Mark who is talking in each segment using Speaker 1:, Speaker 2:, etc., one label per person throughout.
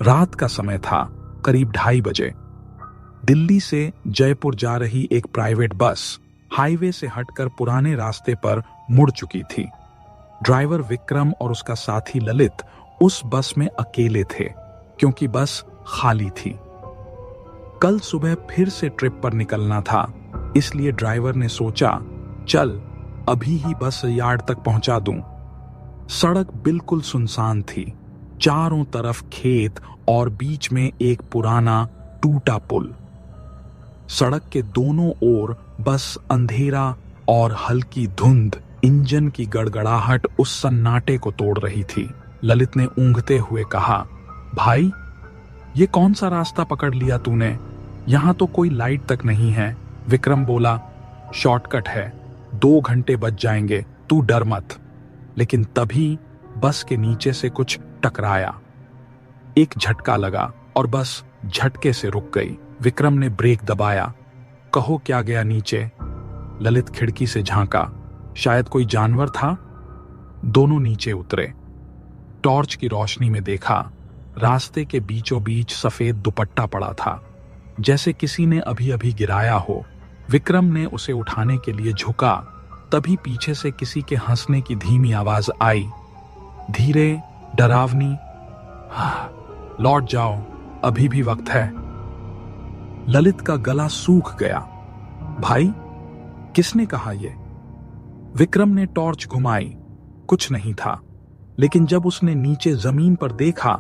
Speaker 1: रात का समय था, करीब 2:30 बजे। दिल्ली से जयपुर जा रही एक प्राइवेट बस हाईवे से हटकर पुराने रास्ते पर मुड़ चुकी थी। ड्राइवर विक्रम और उसका साथी ललित उस बस में अकेले थे, क्योंकि बस खाली थी। कल सुबह फिर से ट्रिप पर निकलना था, इसलिए ड्राइवर ने सोचा, चल अभी ही बस यार्ड तक पहुंचा दूं। सड़क बिल्कुल सुनसान थी, चारों तरफ खेत और बीच में एक पुराना टूटा पुल। सड़क के दोनों ओर बस अंधेरा और हल्की धुंध, इंजन की गड़गड़ाहट उस सन्नाटे को तोड़ रही थी। ललित ने ऊँघते हुए कहा, भाई ये कौन सा रास्ता पकड़ लिया तूने? यहां तो कोई लाइट तक नहीं है। विक्रम बोला, शॉर्टकट है, 2 घंटे बच जाएंगे, तू डर मत। लेकिन तभी बस के नीचे से कुछ टकराया। एक झटका लगा और बस झटके से रुक गई। विक्रम ने ब्रेक दबाया। कहो क्या गया नीचे? ललित खिड़की से झांका, शायद कोई जानवर था। दोनों नीचे उतरे। टॉर्च की रोशनी में देखा, रास्ते के बीचों बीच सफेद दुपट्टा पड़ा था, जैसे किसी ने अभी अभी गिराया हो। विक्रम ने उसे उठाने के लिए झुका, तभी पीछे से किसी के हंसने की धीमी आवाज आई, धीरे, डरावनी, लौट जाओ, अभी भी वक्त है। ललित का गला सूख गया। भाई, किसने कहा ये? विक्रम ने टॉर्च घुमाई, कुछ नहीं था। लेकिन जब उसने नीचे जमीन पर देखा,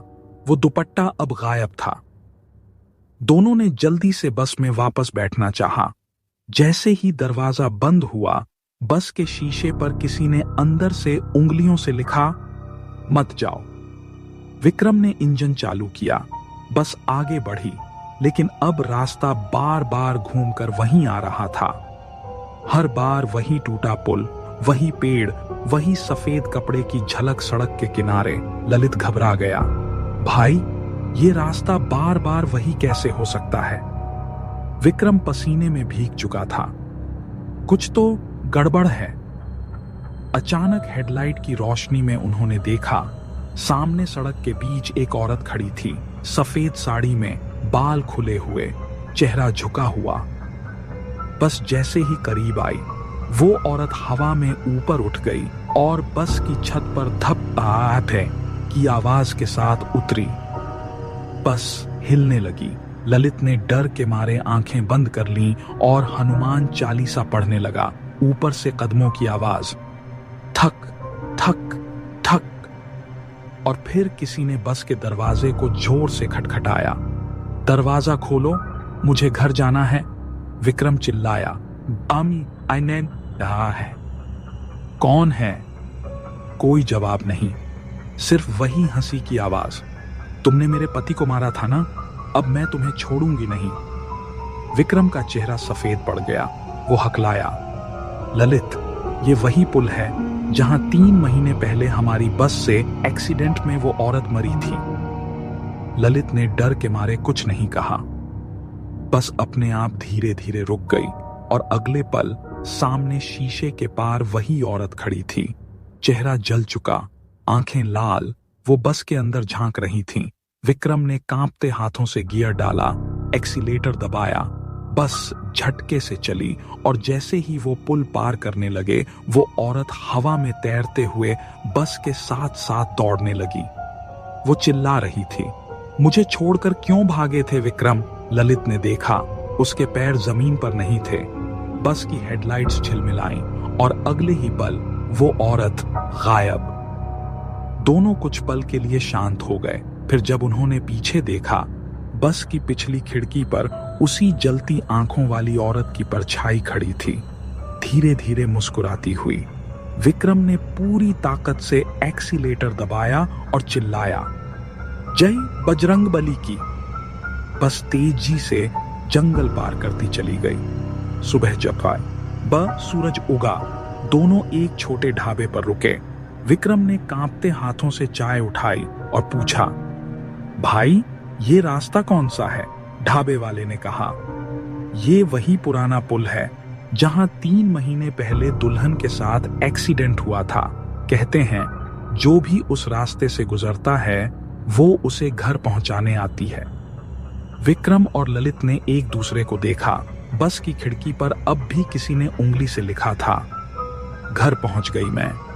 Speaker 1: वो दुपट्टा अब गायब था। दोनों ने जल्दी से बस में वापस बैठना चाहा। जैसे ही दरवाजा बंद हुआ, बस के शीशे पर किसी ने अंदर से उंगलियों से लिखा, मत जाओ। विक्रम ने इंजन चालू किया। बस आगे बढ़ी, लेकिन अब रास्ता बार बार घूमकर वहीं आ रहा था। हर बार वही टूटा पुल, वही पेड़, वही सफेद कपड़े की झलक सड़क के किनारे। ललित घबरा गया। भाई, ये रास्ता बार बार वही कैसे हो सकता है? विक्रम पसीने में भीग चुका था। कुछ तो गड़बड़ है। अचानक हेडलाइट की रोशनी में उन्होंने देखा, सामने सड़क के बीच एक औरत खड़ी थी, सफेद साड़ी में, बाल खुले हुए, चेहरा झुका हुआ। बस जैसे ही करीब आई, वो औरत हवा में ऊपर उठ गई और बस की छत पर धप की आवाज के साथ उतरी। बस हिलने लगी। ललित ने डर के मारे आंखें बंद कर लीं और हनुमान चालीसा पढ़ने लगा। ऊपर से कदमों की आवाज, ठक ठक ठक, और फिर किसी ने बस के दरवाजे को जोर से खटखटाया। दरवाजा खोलो, मुझे घर जाना है, विक्रम चिल्लाया। आईने रहा है। कौन है? कोई जवाब नहीं, सिर्फ वही हंसी की आवाज। तुमने मेरे पति को मारा था ना, अब मैं तुम्हें छोड़ूंगी नहीं। विक्रम का चेहरा सफेद पड़ गया। वो हकलाया, ललित, ये वही पुल है जहां 3 महीने पहले हमारी बस से एक्सीडेंट में वो औरत मरी थी। ललित ने डर के मारे कुछ नहीं कहा। बस अपने आप धीरे धीरे रुक गई और अगले पल सामने शीशे के पार वही औरत खड़ी थी। चेहरा जल चुका, आंखें लाल, वो बस के अंदर झांक रही थीं। विक्रम ने कांपते हाथों से गियर डाला, एक्सीलेटर दबाया। बस झटके से चली और जैसे ही वो पुल पार करने लगे, वो औरत हवा में तैरते हुए बस के साथ साथ दौड़ने लगी। वो चिल्ला रही थी, मुझे छोड़कर क्यों भागे थे विक्रम? ललित ने देखा, उसके पैर जमीन पर नहीं थे। बस की हेडलाइट्स झिलमिलाईं और अगले ही पल वो औरत गायब। दोनों कुछ पल के लिए शांत हो गए। फिर जब उन्होंने पीछे देखा, बस की पिछली खिड़की पर उसी जलती आंखों वाली औरत की परछाई खड़ी थी, धीरे धीरे मुस्कुराती हुई। विक्रम ने पूरी ताकत से एक्सीलेटर दबाया और चिल्लाया, जय बजरंगबली की। बस तेजी से जंगल पार करती चली गई। सुबह जब आई, सूरज उगा। दोनों एक छोटे ढाबे पर रुके। विक्रम ने कांपते हाथों से चाय उठाई और पूछा, भाई, ये रास्ता कौन सा है? ढाबे वाले ने कहा, ये वही पुराना पुल है जहां 3 महीने पहले दुल्हन के साथ एक्सीडेंट हुआ था। कहते हैं जो भी उस रास्ते से गुजरता है वो उसे घर पहुंचाने आती है। विक्रम और ललित ने एक दूसरे को देखा। बस की खिड़की पर अब भी किसी ने उंगली से लिखा था, घर पहुंच गई मैं।